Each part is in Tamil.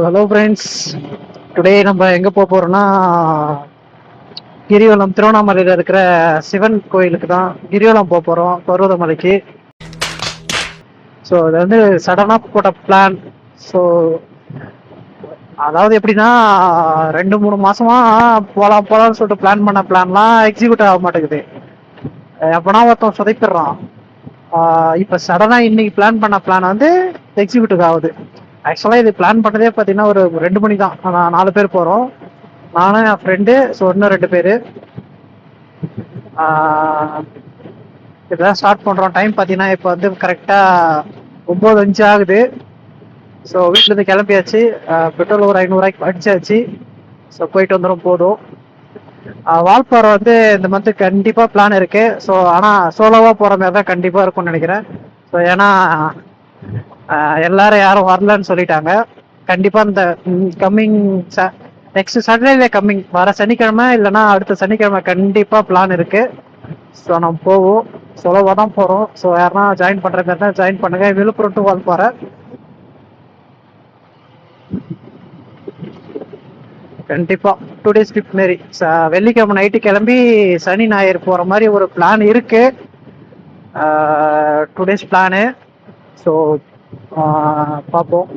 Hello friends. டுடே நம்ம எங்கே போக போகிறோம்னா கிரிவலம் திருவண்ணாமலையில் இருக்கிற சிவன் கோயிலுக்கு தான் கிரிவலம் போக போகிறோம், பர்வதமலைக்கு. ஸோ அது வந்து சடனாக போட்ட பிளான். ஸோ அதாவது எப்படின்னா 2-3 மாசமா போகலாம்னு சொல்லிட்டு பிளான் பண்ண பிளான்லாம் எக்ஸிக்யூட் ஆக மாட்டேங்குது. எப்பனா ஒருத்தன் சொதைப்பிடுறான். இப்போ சடனாக இன்னைக்கு பிளான் பண்ண பிளான் வந்து எக்ஸிக்யூட்டிவ் ஆகுது. ஆக்சுவலாக இது பிளான் பண்ணதே பார்த்தீங்கன்னா ஒரு 2 மணி தான். நான் 4 பேர் போகிறோம், நானும் என் ஃப்ரெண்டு. ஸோ இன்னும் 2 பேர். இப்போதான் ஸ்டார்ட் பண்ணுறோம். டைம் பார்த்தீங்கன்னா இப்போ வந்து கரெக்டாக 9:05 ஆகுது. ஸோ வீட்டிலேருந்து கிளம்பியாச்சு. பெட்ரோல் ஒரு 500 அடிச்சாச்சு. ஸோ போயிட்டு வந்துடும் போதும். வால்பாறை வந்து இந்த மந்த்து கண்டிப்பாக பிளான் இருக்கு. ஸோ ஆனால் சோலோவாக போகிற மாதிரி தான் கண்டிப்பாக இருக்கும்னு நினைக்கிறேன். ஸோ ஏன்னா எல்லாரும் யாரும் வரலன்னு சொல்லிட்டாங்க. கண்டிப்பாக இந்த கம்மிங் நெக்ஸ்ட் சாட்டர்டே கம்மிங் வர சனிக்கிழமை இல்லைன்னா அடுத்த சனிக்கிழமை கண்டிப்பாக பிளான் இருக்கு. ஸோ நம்ம போவோம். சோலோவாக தான் போகிறோம். ஸோ யாருன்னா ஜாயின் பண்ணுற மாதிரி தான் ஜாயின் பண்ணுங்க. விழுப்புரம் டு வால்பாறை கண்டிப்பா 2 days ட்ரிப் மாரி. வெள்ளிக்கிழமை நைட்டு கிளம்பி சனி ஞாயிறு போற மாதிரி ஒரு பிளான் இருக்கு. 2 days பிளானு. ஸோ பார்ப்போம்.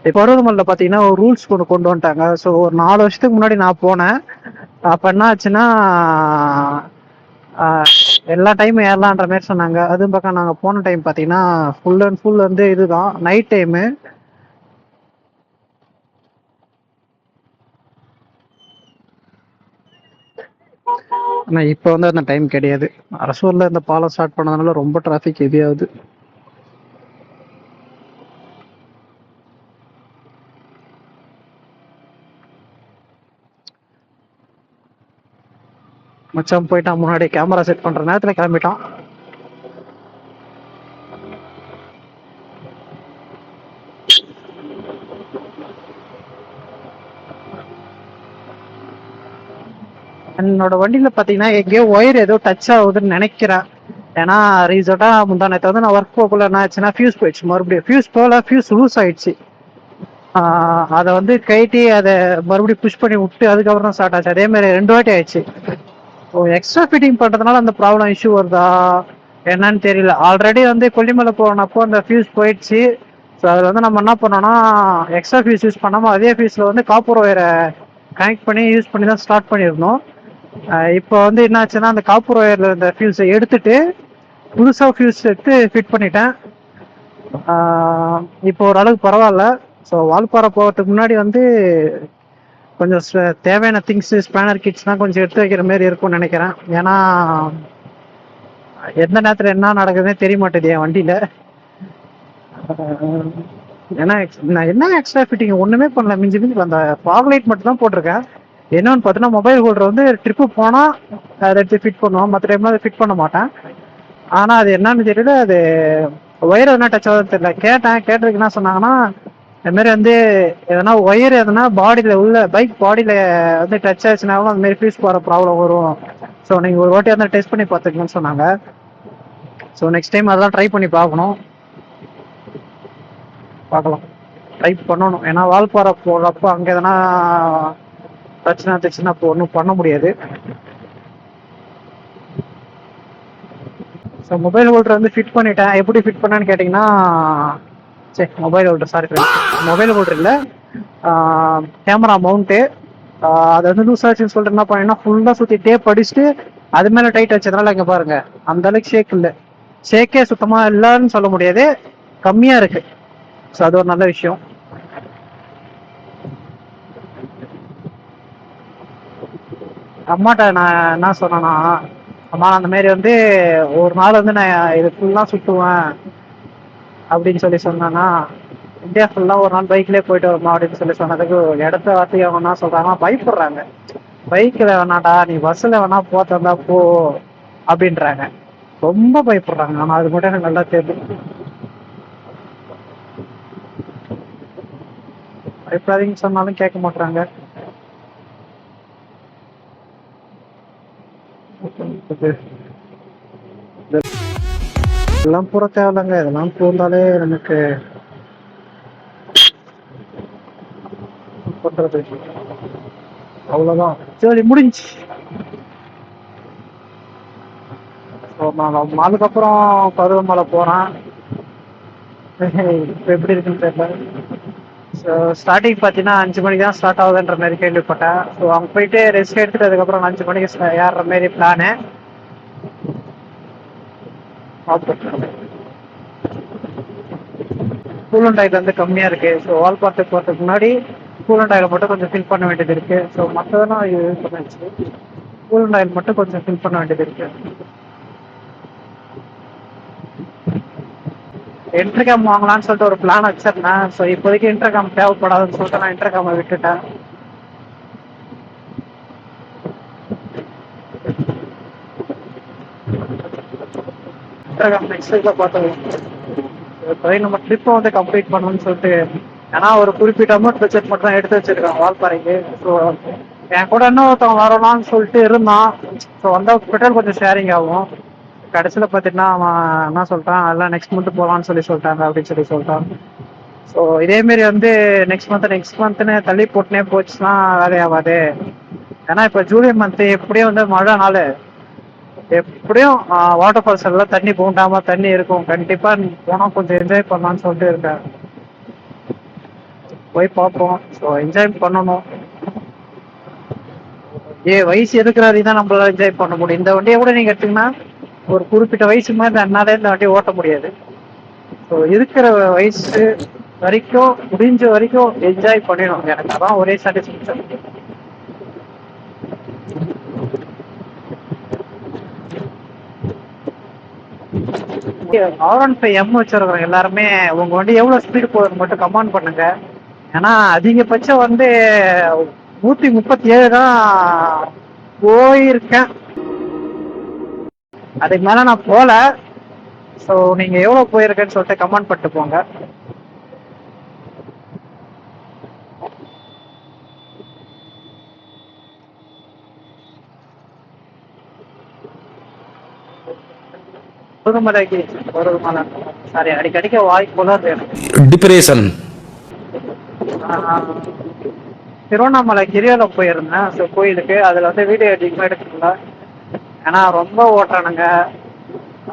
இப்போ பருவதமலையில் பார்த்தீங்கன்னா ஒரு ரூல்ஸ் கொண்டு வந்துட்டாங்க. ஸோ ஒரு 4 வருஷத்துக்கு முன்னாடி நான் போனேன். அப்போ என்ன ஆச்சுன்னா எல்லா டைமும் ஏறலான்ற மாதிரி சொன்னாங்க. அதுவும் பக்கம் நாங்கள் போன டைம் பார்த்தீங்கன்னா ஃபுல் அண்ட் ஃபுல் வந்து இதுதான் நைட் டைமு. ஆனால் இப்போ வந்து அந்த டைம் கிடையாது. அரசூரில் இந்த பாலம் ஸ்டார்ட் பண்ணதுனால ரொம்ப டிராஃபிக் ஹெவி ஆகுது. மச்சான் போயிட்டான் முன்னாடி. கேமரா செட் பண்ணுற நேரத்தில் கிளம்பிட்டான். என்னோட வண்டியில் பார்த்தீங்கன்னா எங்கேயோ ஒயர் ஏதோ டச் ஆகுதுன்னு நினைக்கிறேன். ஏன்னா ரீசெண்டாக முந்தானத்தை வந்து நான் ஒர்க் போகல என்ன ஆச்சுன்னா ஃபியூஸ் போயிடுச்சு. மறுபடியும் ஃபியூஸ் லூஸ் ஆயிடுச்சு. அதை வந்து கைட்டி அதை மறுபடியும் புஷ் பண்ணி விட்டு அதுக்கப்புறம் தான் ஸ்டார்ட் ஆச்சு. அதே மாதிரி 2 வாட்டி ஆயிடுச்சு. ஸோ எக்ஸ்ட்ரா ஃபிட்டிங் பண்ணுறதுனால அந்த ப்ராப்ளம் இஷ்யூ வருதா என்னன்னு தெரியல. ஆல்ரெடி வந்து கொல்லிமலை போனப்போ அந்த ஃபியூஸ் போயிடுச்சு. ஸோ அதில் வந்து நம்ம என்ன பண்ணோம்னா எக்ஸ்ட்ரா ஃபியூஸ் யூஸ் பண்ணாமல் அதே ஃபியூஸில் வந்து காப்பர் ஒயரை கனெக்ட் பண்ணி யூஸ் பண்ணி தான் ஸ்டார்ட் பண்ணியிருந்தோம். இப்போ வந்து என்னாச்சுன்னா அந்த காப்பர் ஒயரில் இந்த ஃபியூஸை எடுத்துட்டு புதுசாக ஃபியூஸ் எடுத்து ஃபிட் பண்ணிட்டேன். இப்போ ஓரளவுக்கு பரவாயில்ல. ஸோ வால்பாறை போகிறதுக்கு முன்னாடி வந்து கொஞ்சம் தேவையான திங்ஸு ஸ்பேனர் கிட்ஸ்லாம் கொஞ்சம் எடுத்து வைக்கிற மாதிரி இருக்கும்னு நினைக்கிறேன். ஏன்னா எந்த நேரத்தில் என்ன நடக்குதுன்னே தெரிய மாட்டேது என் வண்டியில். ஏன்னா நான் என்ன எக்ஸ்ட்ரா ஃபிட்டிங் ஒன்றுமே பண்ணல. மிஞ்சி அந்த ஃபாக் லைட் மட்டும் தான் போட்டிருக்கேன். என்னன்னு பார்த்தீங்கன்னா மொபைல் ஹோல்டர் வந்து ட்ரிப்பு போனால் அதை எடுத்து ஃபிட் பண்ணுவோம். மற்ற டைம்லாம் அதை ஃபிட் பண்ண மாட்டேன். ஆனால் அது என்னன்னு தெரியல, அது ஒயர் எதனா டச் ஆகுதுன்னு தெரியல. கேட்டதுக்கு என்ன சொன்னாங்கன்னா அதுமாரி வந்து எதனா ஒயர் எதனா பாடியில் உள்ள பைக் பாடியில் வந்து டச் ஆச்சுனாலும் அதுமாரி ஃபியூஸ் போகிற ப்ராப்ளம் வரும். ஸோ நீங்கள் ஒரு வாட்டி வந்து டெஸ்ட் பண்ணி பார்த்துக்கணும்னு சொன்னாங்க. ஸோ நெக்ஸ்ட் டைம் அதெல்லாம் ட்ரை பண்ணி பார்க்கலாம். ட்ரை பண்ணணும். ஏன்னா வால்பாறை போடுறப்போ அங்கே எதனா பிரச்சனை ஆச்சுன்னா இப்போ ஒன்றும் பண்ண முடியாது. ஸோ மொபைல் ஹோல்டர் வந்து ஃபிட் பண்ணிட்டேன். எப்படி ஃபிட் பண்ணேன்னு கேட்டிங்கன்னா சரி mobile holder sorry mobile holder இல்லை, கேமரா மவுண்ட்டு. அது வந்து லூஸ் ஆச்சுன்னு சொல்லிட்டு என்ன பண்ணேன்னா ஃபுல்லாக சுற்றி டேப் அடிச்சுட்டு அது மேலே டைட் வச்சதுனால இங்கே பாருங்கள் அந்த அளவுக்கு ஷேக் இல்லை. ஷேக்கே சுத்தமாக இல்லைன்னு சொல்ல முடியாது, கம்மியாக இருக்குது. ஸோ அது ஒரு நல்ல விஷயம். அம்மாட்ட நான் என்ன சொன்னேன்னா அம்மா அந்த மாரி வந்து ஒரு நாள் வந்து நான் இது ஃபுல்லாக சுற்றுவேன் அப்படின்னு சொல்லி சொன்னேன்னா இந்தியா ஃபுல்லாக ஒரு நாள் பைக்லேயே போயிட்டு வருமா அப்படின்னு சொல்லி சொன்னதுக்கு இடத்த வார்த்தைக்கு அவங்க என்ன சொல்கிறாங்கன்னா பயப்படுறாங்க. பைக்கில் வேணாடா நீ பஸ்ஸில் வேணா போத்தந்தா போ அப்படின்றாங்க. ரொம்ப பயப்படுறாங்க. ஆனால் அது மட்டும் எனக்கு நல்லா தெரியும். பயப்படாதீங்கன்னு சொன்னாலும் கேட்க மாட்டாங்க. இதெல்லாம் பூரா தேவையில்லைங்க. இதெல்லாம் பூந்தாலே நமக்கு பண்றது அவ்வளவுதான், சரி முடிஞ்சு. நான் அதுக்கப்புறம் பருவமழை போறேன். இப்போ எப்படி இருக்குன்னு தெரியல. ஸோ ஸ்டார்டிங் பார்த்தீங்கன்னா 5 மணிக்கு தான் ஸ்டார்ட் ஆகுதுன்ற மாதிரி கேள்விப்பட்டேன். ஸோ அங்கே போயிட்டு ரெஸ்ட் எடுத்துட்டு அதுக்கப்புறம் 5 மணிக்கு ஏறுற மாதிரி பிளானு. கூலண்ட் ஆயில் வந்து கம்மியாக இருக்கு. ஸோ வால்பார்ட்டுக்கு போகிறதுக்கு முன்னாடி கூலண்ட் ஆயில் மட்டும் கொஞ்சம் ஃபில் பண்ண வேண்டியது இருக்கு. ஸோ மற்றதெல்லாம் யூஸ் பண்ணிச்சு, கூலண்ட் ஆயில் மட்டும் கொஞ்சம் ஃபில் பண்ண வேண்டியது இருக்கு. இன்டர்காம் வாங்கலாம்னு சொல்லிட்டு ஒரு பிளான் வச்சிருந்தேன். ஸோ இப்போதைக்கு இன்டர்காம் தேவைப்படாதுன்னு சொல்லிட்டு நான் இன்டர்காமை விட்டுட்டேன். இன்டர்காம் நெக்ஸ்ட் வீக்ல பார்த்தோம். இப்போதைக்கு நம்ம ட்ரிப்பை வந்து கம்ப்ளீட் பண்ணணும்னு சொல்லிட்டு, ஏன்னா ஒரு குறிப்பிட்ட அமௌண்ட் பட்ஜெட் மட்டும் தான் எடுத்து வச்சிருக்கான் வால்பாறைக்கு. ஸோ என் கூட இன்னும் ஒருத்தவங்க வரலாம்னு சொல்லிட்டு இருந்தான். ஸோ வந்த பெட்ரோல் கொஞ்சம் ஷேரிங் ஆகும். கடைசியில் பார்த்தீங்கன்னா அவன் என்ன சொல்லிட்டான், எல்லாம் நெக்ஸ்ட் மந்த் போகலான்னு சொல்லிட்டாங்க அப்படின்னு சொல்லிட்டான். ஸோ இதேமாரி வந்து நெக்ஸ்ட் மந்த்னு தள்ளி போட்டுனே போச்சுன்னா வேலையாகாது. ஏன்னா இப்போ ஜூலை மந்த் எப்படியும் வந்து மழை நாள், எப்படியும் வாட்டர் ஃபால்ஸ் எல்லாம் தண்ணி போண்டாம தண்ணி இருக்கும். கண்டிப்பா போனால் கொஞ்சம் என்ஜாய் பண்ணலான்னு சொல்லிட்டு இருக்கேன். போய் பார்ப்போம். ஸோ என்ஜாய் பண்ணணும். வயசு இருக்கிற வரைக்கும் தான் நம்மளால என்ஜாய் பண்ண முடியும். இந்த வண்டியை கூட நீங்க எடுத்தீங்கன்னா ஒரு குறிப்பிட்ட வயசுக்கு மேலே என்னால இந்த வண்டியை ஓட்ட முடியாது. ஸோ இருக்கிற வயசு வரைக்கும் முடிஞ்ச வரைக்கும் என்ஜாய் பண்ணிடணும். எனக்கு அதான் ஒரே சாட்டிஸ்ஃபேக்ஷன். R15M வச்சிருக்கிறோம் எல்லாருமே. உங்க வண்டி எவ்வளவு ஸ்பீடு போகுதுன்னு மட்டும் கமெண்ட் பண்ணுங்க. ஏன்னா அதிகபட்சம் வந்து 137 தான் போயிருக்கேன். அதுக்கு மேல நான் போல. ஸோ நீங்க எவ்வளவு போயிருக்கேன்னு சொல்லிட்டு கமெண்ட் பண்ணிட்டு போங்க. முருகமலை சாரி, அடிக்கடிக்க வாய்ப்பு போல டிப்ரெஷன். திருவண்ணாமலை கிரிவலம் போயிருந்தேன். ஸோ கோயிலுக்கு அதில் வந்து வீடியோ அதிகமாக எடுத்துக்கல. ஏன்னா ரொம்ப ஓட்டுறானுங்க,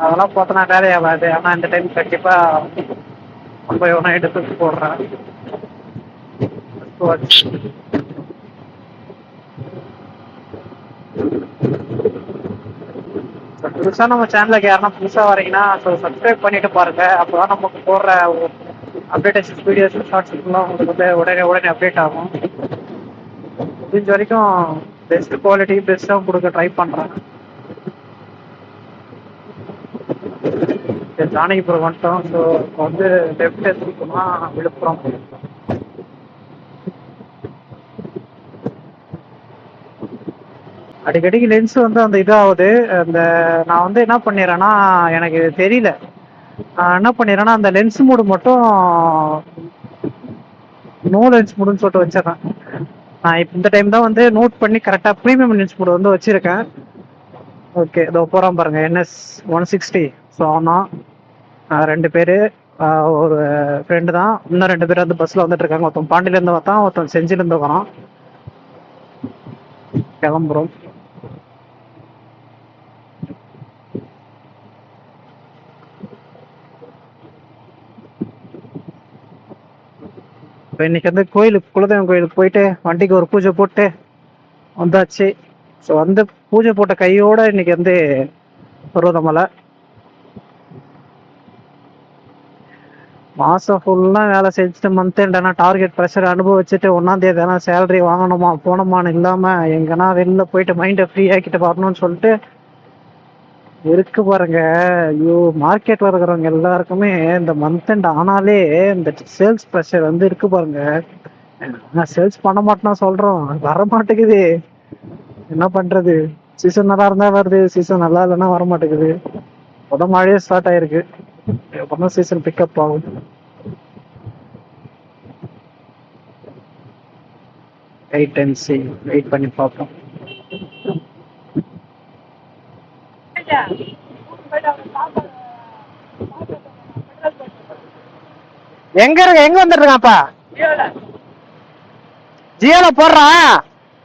அதெல்லாம் பார்த்தோன்னா வேலையாகாது. ஆனால் இந்த டைம் கண்டிப்பாக ரொம்ப எவனா எடுத்து போடுறேன். புதுசாக நம்ம சேனலுக்கு யாருன்னா புதுசாக வரீங்கன்னா ஸோ சப்ஸ்கிரைப் பண்ணிட்டு பாருங்க. அப்போதான் நமக்கு போடுற அப்டேட்டேஷன் வீடியோஸ் ஷார்ட்ஸ்லாம் உங்களுக்கு வந்து உடனே அப்டேட் ஆகும். முடிஞ்ச வரைக்கும் பெஸ்ட் குவாலிட்டி பெஸ்ட்டாக கொடுக்க ட்ரை பண்ணுறேன். ஜானகிபுரம் வந்துட்டோம். ஸோ இப்போ வந்து லெஃப்ட் எடுத்துக்கோமா விழுப்புரம். அடிக்கடிக்கு லென்ஸ் வந்து அந்த இதாகுது. அந்த நான் வந்து என்ன பண்ணிடுறேன்னா, எனக்கு தெரியல, நான் என்ன பண்ணிடுறேன்னா அந்த லென்ஸ் மூடு மட்டும் நோ லென்ஸ் மூடுன்னு சொல்லிட்டு வச்சிடறேன். நான் இப்போ இந்த டைம் தான் வந்து நோட் பண்ணி கரெக்டாக ப்ரீமியம் லென்ஸ் மூடு வந்து வச்சிருக்கேன். ஓகே, இதோ போகிறான் பாருங்க, NS160. ஸோ ஆனால் 2 பேர், ஒரு ஃப்ரெண்டு தான். இன்னும் 2 பேர் வந்து பஸ்ஸில் வந்துட்டு இருக்காங்க. ஒருத்தன் பாண்டியிலேருந்து வந்தான், ஒருத்தன் செஞ்சிலேருந்து வரான். கிளம்புறோம். இப்போ இன்னைக்கு வந்து கோயிலுக்கு, குலதெய்வம் கோயிலுக்கு போயிட்டு வண்டிக்கு ஒரு பூஜை போட்டு வந்தாச்சு. ஸோ வந்து பூஜை போட்ட கையோட இன்னைக்கு வந்து பருவதமலை. மாதம் ஃபுல்லாக வேலை செஞ்சுட்டு மந்த் எண்டனா டார்கெட் ப்ரெஷர் அனுபவிச்சுட்டு 1ஆம் தேதி தானே சேலரி வாங்கணுமா போனோமான்னு இல்லாமல் எங்கன்னா வெளில போயிட்டு மைண்டை ஃப்ரீ ஆக்கிட்டு வரணும்னு சொல்லிட்டு இருக்கு பாருங்க. ஐயோ, மார்க்கெட்ல இருக்கிறவங்க எல்லாருக்குமே இந்த மந்த் எண்ட் ஆனாலே இந்த சேல்ஸ் ப்ரெஷர் வந்து இருக்கு பாருங்க. நான் சேல்ஸ் பண்ண மாட்டேன்னா சொல்றோம், வர மாட்டேங்குது. என்ன பண்றது? சீசன் நல்லா இருந்தா வருது, சீசன் நல்லா இல்லைன்னா வர மாட்டேங்குது. மழையே ஸ்டார்ட் ஆயிருக்கு, எப்பதான் சீசன் பிக்கப் ஆகும். வெயிட் பண்ணி பார்ப்போம். எங்க வந்துட்டு இருக்காப்பா? ஜியோல போடுறா.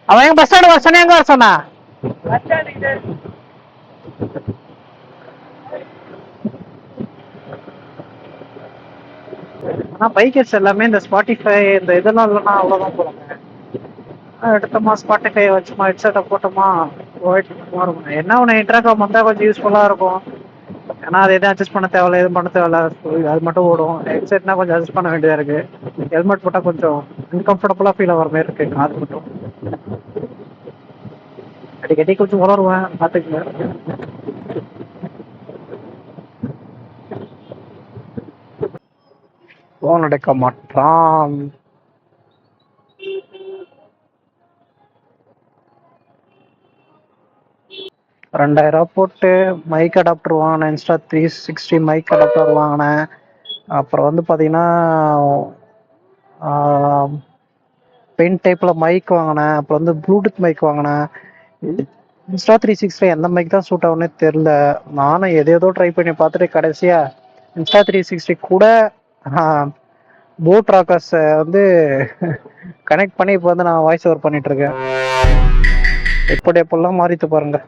அவன் எங்க பஸ் ஸ்டாண்ட் வர சொன்னா எங்க வர சொன்னா? ஆனா பைக்கர்ஸ் எல்லாமே இந்த ஸ்பாட்டிஃபை இந்த இதெல்லாம் இல்லைன்னா அவ்வளோதான் போறாங்க. எடுத்தோமா ஸ்பாட்டிஃபை வச்சுமா ஹெட்செட்டை போட்டோமா போயிட்டு இருக்கும். என்ன ஒன்று இன்டர்காம் வந்தால் கொஞ்சம் யூஸ்ஃபுல்லாக இருக்கும். ஏன்னா அது எதுவும் அட்ஜஸ்ட் பண்ண தேவையில்ல, எதுவும் பண்ண தேவையில்ல, அது மட்டும் ஓடும். ஹெட்செட்னா கொஞ்சம் அட்ஜஸ்ட் பண்ண வேண்டியதாக இருக்கு. ஹெல்மெட் போட்டால் கொஞ்சம் அன்கம்ஃபர்டபுளாக ஃபீல் ஆகிற மாதிரி இருக்கு. அது மட்டும் அடிக்கடி கொஞ்சம் உணர்வேன், பார்த்துக்குங்க. ஃபோன் எடுக்க மாட்டான். 2000 போட்டு மைக் அடாப்டர் வாங்கினேன். இன்ஸ்டா 360 மைக் அடாப்டர் வாங்கினேன். அப்புறம் வந்து பார்த்தீங்கன்னா பென் டைப்பில் மைக் வாங்கினேன். அப்புறம் வந்து ப்ளூடூத் மைக் வாங்கினேன். இன்ஸ்டா 360 எந்த மைக் தான் சூட் ஆகும்னே தெரில. நானும் எதேதோ ட்ரை பண்ணி பார்த்துட்டு கடைசியாக இன்ஸ்டா 360 கூட போட் ராக்கர்ஸை வந்து கனெக்ட் பண்ணி இப்போ வந்து நான் வாய்ஸ் ஓவர் பண்ணிட்டு இருக்கேன். எப்படியெல்லாம் மாறிட்டு பாருங்க.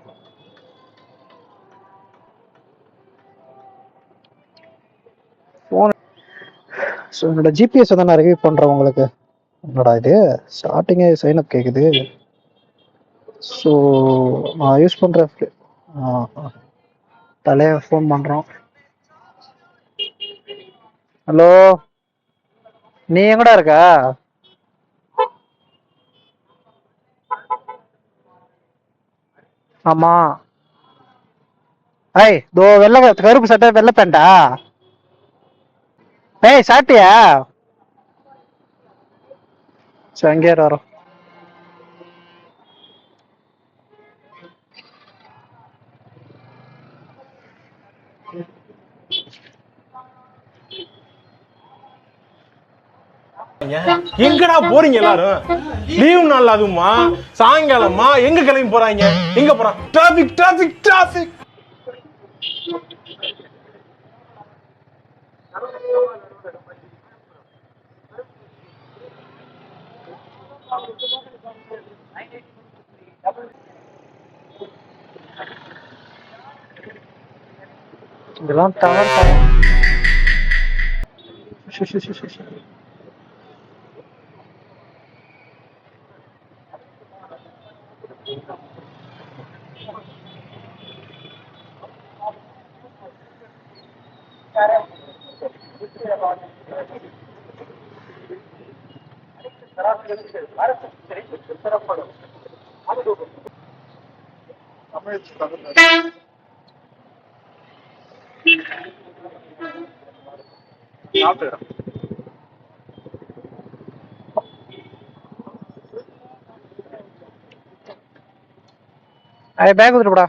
ஃபோன் ஸோ என்னோட ஜிபிஎஸ் வந்து நான் ரிவ்யூ பண்ணுறேன் உங்களுக்கு. என்னடா இது ஸ்டார்டிங்கே சைன் அப் கேட்குது. ஸோ நான் யூஸ் பண்ணுற தலைய ஃபோன் பண்ணுறோம். ஹலோ, நீ எங்கடா இருக்க? ஆமா. ஏய் தோ வெள்ளை கருப்பு சட்டை வெள்ளை பேண்டா? ஏய் சாப்பிட்டியா? சரி அங்கேயே வரோம். எங்கடா போறீங்க எல்லாரும்? லீவ் நாள் அதுமா சாயங்காலமா எங்க கிளம்பி போறாங்க? எங்க போறான்? Traffic traffic traffic. இதெல்லாம் டவர் தரம். பேக் வந்துடுப்படா.